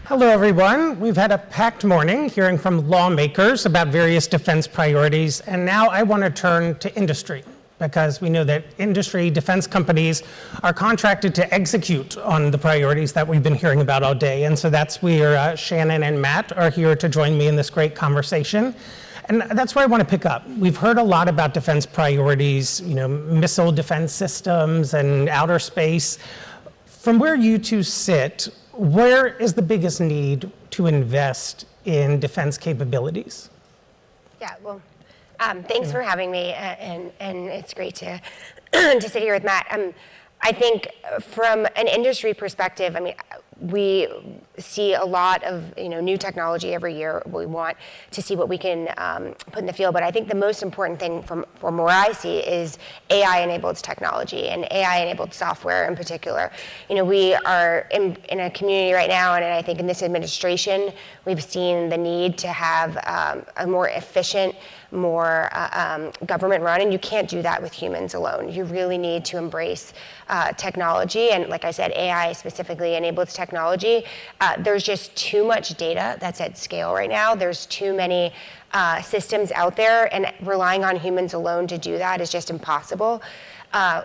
Hello, everyone. We've had a packed morning hearing from lawmakers about various defense priorities, and now I want to turn to industry, because we know that industry, defense companies are contracted to execute on the priorities that we've been hearing about all day. And so that's where Shannon and Matt are here to join me in this great conversation. And that's where I want to pick up. We've heard a lot about defense priorities, missile defense systems and outer space. From where you two sit, where is the biggest need to invest in defense capabilities? Yeah, well, thanks for having me, and it's great to to sit here with Matt. I think from an industry perspective, we see a lot of new technology every year. We want to see what we can put in the field, but I think the most important thing from where I see is AI-enabled technology and AI-enabled software in particular. We are in a community right now, and I think in this administration, we've seen the need to have a more efficient, more government run, and you can't do that with humans alone. You really need to embrace technology, and like I said, AI specifically enables technology. There's just too much data that's at scale right now. There's too many systems out there, and relying on humans alone to do that is just impossible.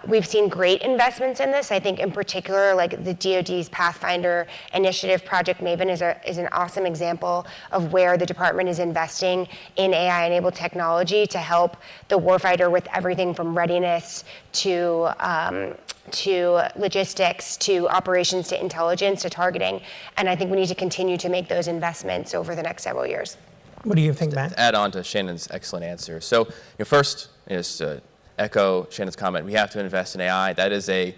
We've seen great investments in this. I think in particular, like the DoD's Pathfinder initiative, Project Maven is an awesome example of where the department is investing in AI-enabled technology to help the warfighter with everything from readiness to logistics, to operations, to intelligence, to targeting. And I think we need to continue to make those investments over the next several years. What do you think, Matt? To add on to Shannon's excellent answer. So first is to echo Shannon's comment. We have to invest in AI. That is a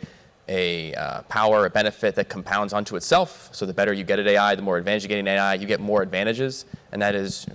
power, a benefit that compounds onto itself. So the better you get at AI, the more advantage you get in AI, you get more advantages. And that is,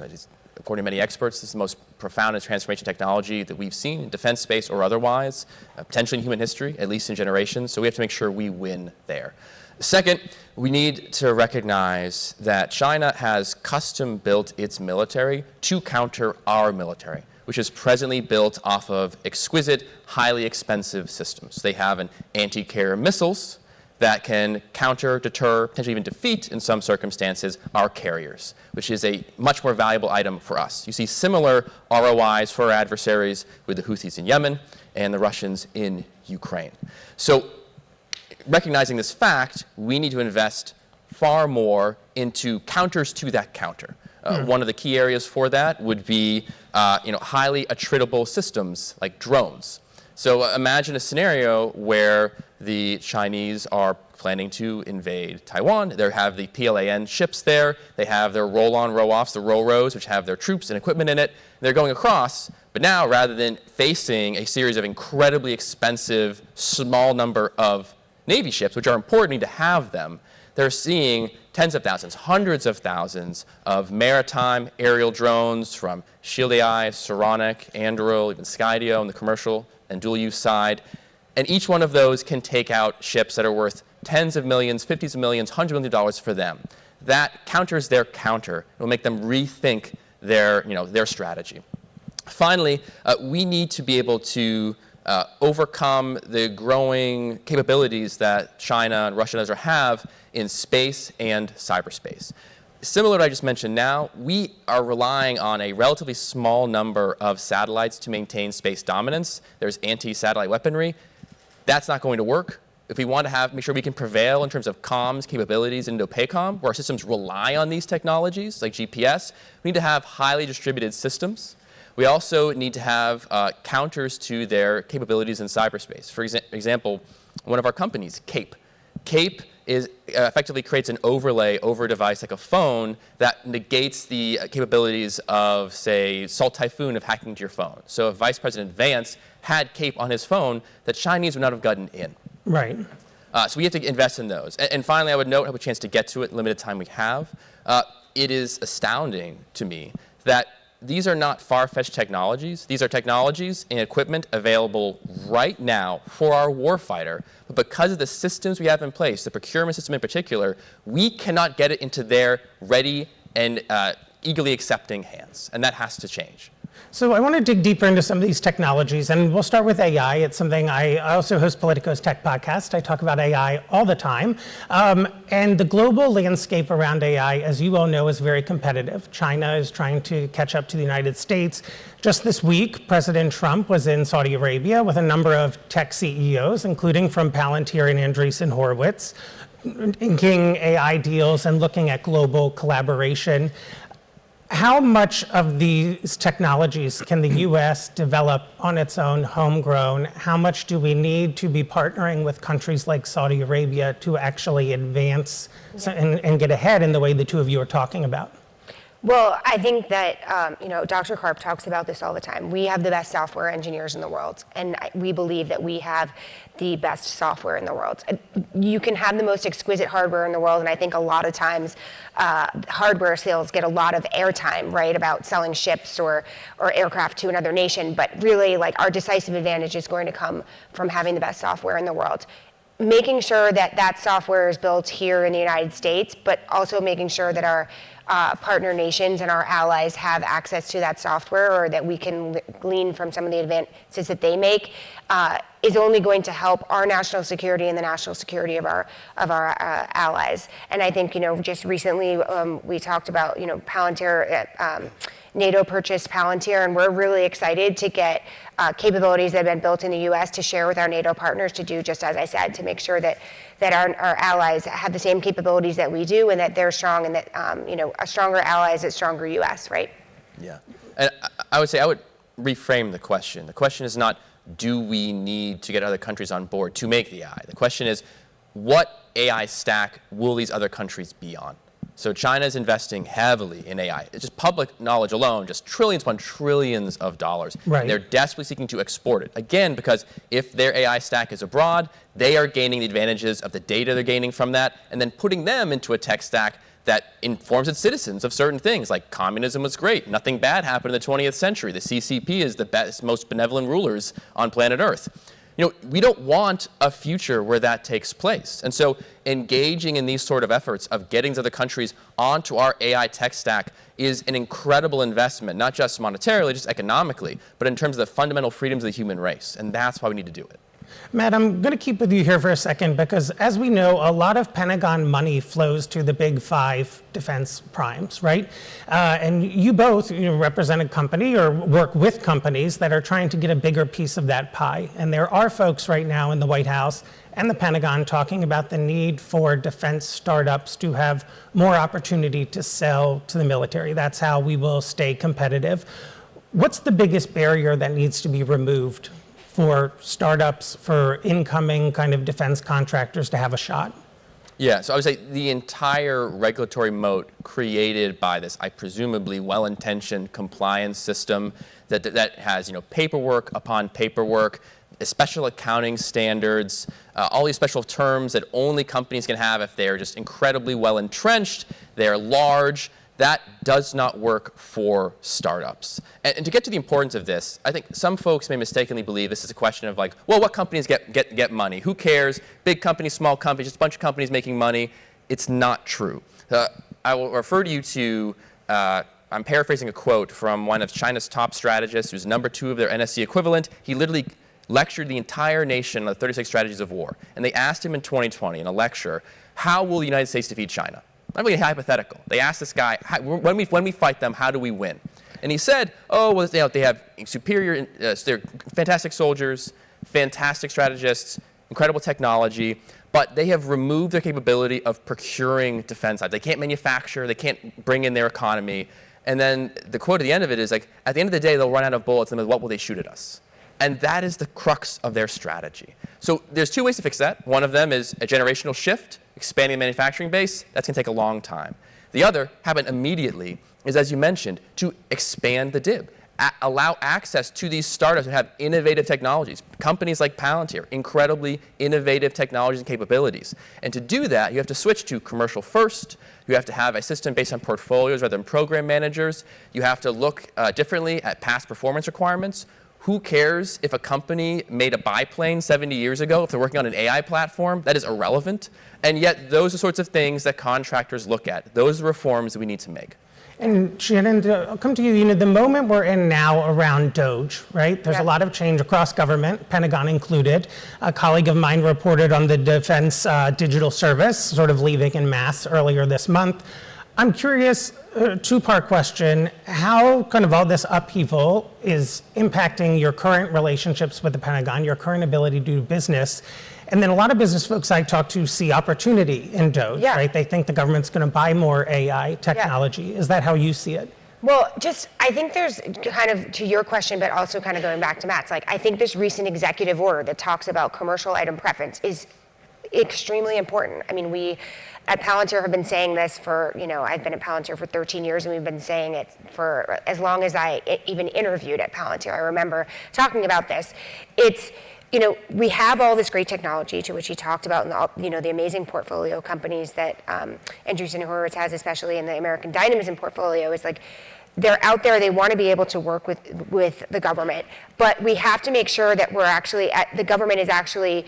according to many experts, this is the most profound and transformational technology that we've seen in defense space or otherwise, potentially in human history, at least in generations. So we have to make sure we win there. Second, we need to recognize that China has custom built its military to counter our military, which is presently built off of exquisite, highly expensive systems. They have an anti-carrier missiles that can counter, deter, potentially even defeat, in some circumstances, our carriers, which is a much more valuable item for us. You see similar ROIs for our adversaries with the Houthis in Yemen and the Russians in Ukraine. So recognizing this fact, we need to invest far more into counters to that counter. One of the key areas for that would be highly attritable systems like drones. So imagine a scenario where the Chinese are planning to invade Taiwan. They have the PLAN ships there. They have their roll-on, row-offs, the ro-rows, which have their troops and equipment in it. They're going across, but now rather than facing a series of incredibly expensive, small number of Navy ships, which are important, need to have them, they're seeing tens of thousands, hundreds of thousands of maritime aerial drones from Shield AI, Saronic, Anduril, even Skydio on the commercial and dual-use side. And each one of those can take out ships that are worth tens of millions, 50s of millions, $100 million for them. That counters their counter. It will make them rethink their strategy. Finally, we need to be able to overcome the growing capabilities that China and Russia and others have in space and cyberspace. Similar to what I just mentioned now, we are relying on a relatively small number of satellites to maintain space dominance. There's anti-satellite weaponry. That's not going to work. If we want to make sure we can prevail in terms of comms capabilities in Indo-PACOM, where our systems rely on these technologies, like GPS, we need to have highly distributed systems. We also need to have counters to their capabilities in cyberspace. For example, one of our companies, CAPE. CAPE effectively creates an overlay over a device like a phone that negates the capabilities of, say, Salt Typhoon of hacking into your phone. So if Vice President Vance had CAPE on his phone, the Chinese would not have gotten in. Right. So we have to invest in those. And finally, I would note, I have a chance to get to it, limited time we have. It is astounding to me that these are not far-fetched technologies. These are technologies and equipment available right now for our warfighter. But because of the systems we have in place, the procurement system in particular, we cannot get it into their ready and eagerly accepting hands. And that has to change. So I want to dig deeper into some of these technologies, and we'll start with AI. It's something I also host Politico's Tech Podcast. I talk about AI all the time. And the global landscape around AI, as you all know, is very competitive. China is trying to catch up to the United States. Just this week, President Trump was in Saudi Arabia with a number of tech CEOs, including from Palantir and Andreessen Horowitz, inking AI deals and looking at global collaboration. How much of these technologies can the U.S. develop on its own, homegrown? How much do we need to be partnering with countries like Saudi Arabia to actually advance and get ahead in the way the two of you are talking about? Well, I think that, Dr. Karp talks about this all the time. We have the best software engineers in the world, and we believe that we have the best software in the world. You can have the most exquisite hardware in the world, and I think a lot of times hardware sales get a lot of airtime, right, about selling ships or aircraft to another nation, but really, like, our decisive advantage is going to come from having the best software in the world. Making sure that that software is built here in the United States, but also making sure that our partner nations and our allies have access to that software, or that we can glean from some of the advances that they make, is only going to help our national security and the national security of our allies. And I think, just recently we talked about, Palantir, NATO purchased Palantir, and we're really excited to get capabilities that have been built in the U.S. to share with our NATO partners, to do just as I said, to make sure that our allies have the same capabilities that we do, and that they're strong, and that a stronger ally is a stronger U.S., right? Yeah, and I would say I would reframe the question. The question is not, do we need to get other countries on board to make the AI? The question is, what AI stack will these other countries be on? So China is investing heavily in AI. It's just public knowledge alone, just trillions upon trillions of dollars. Right. And they're desperately seeking to export it. Again, because if their AI stack is abroad, they are gaining the advantages of the data they're gaining from that, and then putting them into a tech stack that informs its citizens of certain things, like communism was great. Nothing bad happened in the 20th century. The CCP is the best, most benevolent rulers on planet Earth. We don't want a future where that takes place. And so engaging in these sort of efforts of getting to other countries onto our AI tech stack is an incredible investment, not just monetarily, just economically, but in terms of the fundamental freedoms of the human race. And that's why we need to do it. Matt, I'm going to keep with you here for a second, because as we know, a lot of Pentagon money flows to the big five defense primes, right? And you both represent a company or work with companies that are trying to get a bigger piece of that pie. And there are folks right now in the White House and the Pentagon talking about the need for defense startups to have more opportunity to sell to the military. That's how we will stay competitive. What's the biggest barrier that needs to be removed for startups, for incoming kind of defense contractors to have a shot? Yeah, so I would say the entire regulatory moat created by this, presumably well-intentioned compliance system that has paperwork upon paperwork, special accounting standards, all these special terms that only companies can have if they're just incredibly well entrenched, they're large. That does not work for startups. And to get to the importance of this, I think some folks may mistakenly believe this is a question of what companies get money? Who cares? Big companies, small companies, just a bunch of companies making money. It's not true. I will refer to you to, I'm paraphrasing a quote from one of China's top strategists, who's number 2 of their NSC equivalent. He literally lectured the entire nation on the 36 strategies of war. And they asked him in 2020 in a lecture, how will the United States defeat China? Not really hypothetical. They asked this guy, when we fight them, how do we win? And he said, they have superior, they're fantastic soldiers, fantastic strategists, incredible technology, but they have removed their capability of procuring defense. They can't manufacture, they can't bring in their economy. And then the quote at the end of it is at the end of the day, they'll run out of bullets, and what will they shoot at us? And that is the crux of their strategy. So there's 2 ways to fix that. One of them is a generational shift, expanding the manufacturing base. That's going to take a long time. The other, happen immediately, is, as you mentioned, to expand the DIB. Allow access to these startups that have innovative technologies. Companies like Palantir, incredibly innovative technologies and capabilities. And to do that, you have to switch to commercial first. You have to have a system based on portfolios rather than program managers. You have to look differently at past performance requirements. who cares if a company made a biplane 70 years ago? If they're working on an AI platform, that is irrelevant. And yet, those are sorts of things that contractors look at. Those are reforms that we need to make. And Shannon, I'll come to you. You know, the moment we're in now around DOGE, right? There's a lot of change across government, Pentagon included. A colleague of mine reported on the Defense Digital Service, sort of leaving en masse earlier this month. I'm curious, two-part question, how kind of all this upheaval is impacting your current relationships with the Pentagon, your current ability to do business? And then a lot of business folks I talk to see opportunity in DOGE, right? They think the government's going to buy more AI technology. Is that how you see it? Well, I think there's kind of, to your question, but also kind of going back to Matt's, like, I think this recent executive order that talks about commercial item preference is extremely important. I mean, we at Palantir have been saying this for, I've been at Palantir for 13 years, and we've been saying it for as long as I even interviewed at Palantir. I remember talking about this. It's, we have all this great technology to which he talked about, and the amazing portfolio companies that Andreessen Horowitz has, especially in the American Dynamism portfolio, is like, they're out there, they want to be able to work with the government, but we have to make sure that the government is actually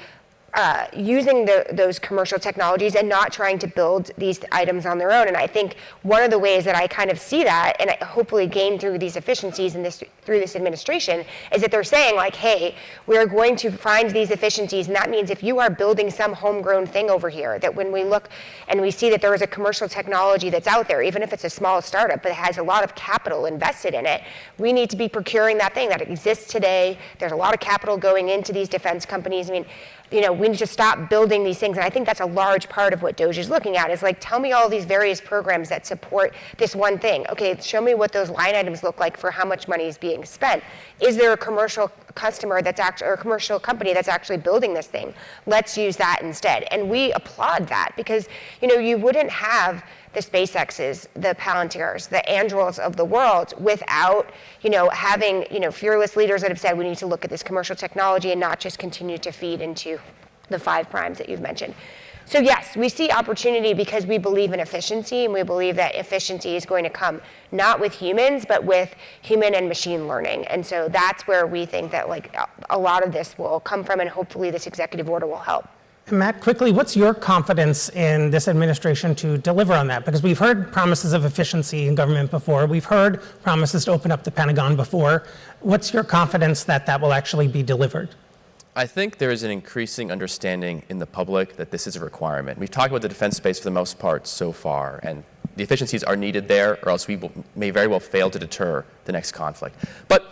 using those commercial technologies and not trying to build these items on their own. And I think one of the ways that I kind of see that, and I hopefully gain through these efficiencies and through this administration, is that they're saying, like, hey, we are going to find these efficiencies, and that means if you are building some homegrown thing over here, that when we look and we see that there is a commercial technology that's out there, even if it's a small startup, but it has a lot of capital invested in it, we need to be procuring that thing that exists today. There's a lot of capital going into these defense companies. I mean, we need to stop building these things. And I think that's a large part of what DOGE is looking at, is like, tell me all these various programs that support this one thing. Okay, show me what those line items look like for how much money is being spent. Is there a commercial customer or a commercial company that's actually building this thing? Let's use that instead. And we applaud that, because, you wouldn't have the SpaceXs, the Palantirs, the Andurils of the world without, having, fearless leaders that have said we need to look at this commercial technology and not just continue to feed into the 5 primes that you've mentioned. So yes, we see opportunity because we believe in efficiency, and we believe that efficiency is going to come not with humans, but with human and machine learning. And so that's where we think that, like, a lot of this will come from, and hopefully this executive order will help. And Matt, quickly, what's your confidence in this administration to deliver on that? Because we've heard promises of efficiency in government before. We've heard promises to open up the Pentagon before. What's your confidence that that will actually be delivered? I think there is an increasing understanding in the public that this is a requirement. We've talked about the defense space for the most part so far, and the efficiencies are needed there, or else we may very well fail to deter the next conflict. But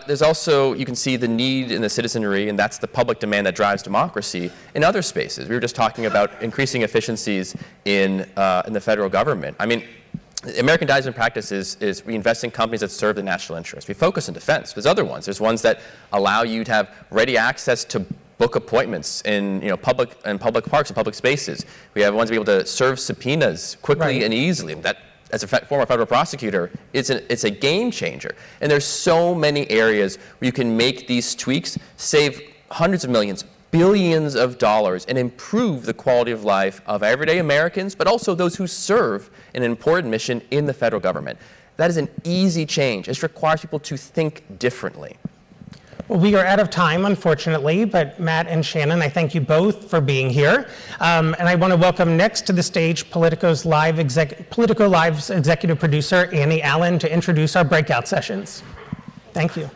there's also, you can see the need in the citizenry, and that's the public demand that drives democracy in other spaces. We were just talking about increasing efficiencies in the federal government. I mean, American Dynamism practice is we invest in companies that serve the national interest. We focus on defense. There's other ones. There's ones that allow you to have ready access to book appointments in public parks and public spaces. We have ones to be able to serve subpoenas quickly and easily. That, as a former federal prosecutor, it's a game changer. And there's so many areas where you can make these tweaks, save hundreds of millions, billions of dollars, and improve the quality of life of everyday Americans, but also those who serve an important mission in the federal government. That is an easy change. It just requires people to think differently. Well, we are out of time, unfortunately, but Matt and Shannon, I thank you both for being here. And I want to welcome next to the stage Politico Live's executive producer, Annie Allen, to introduce our breakout sessions. Thank you.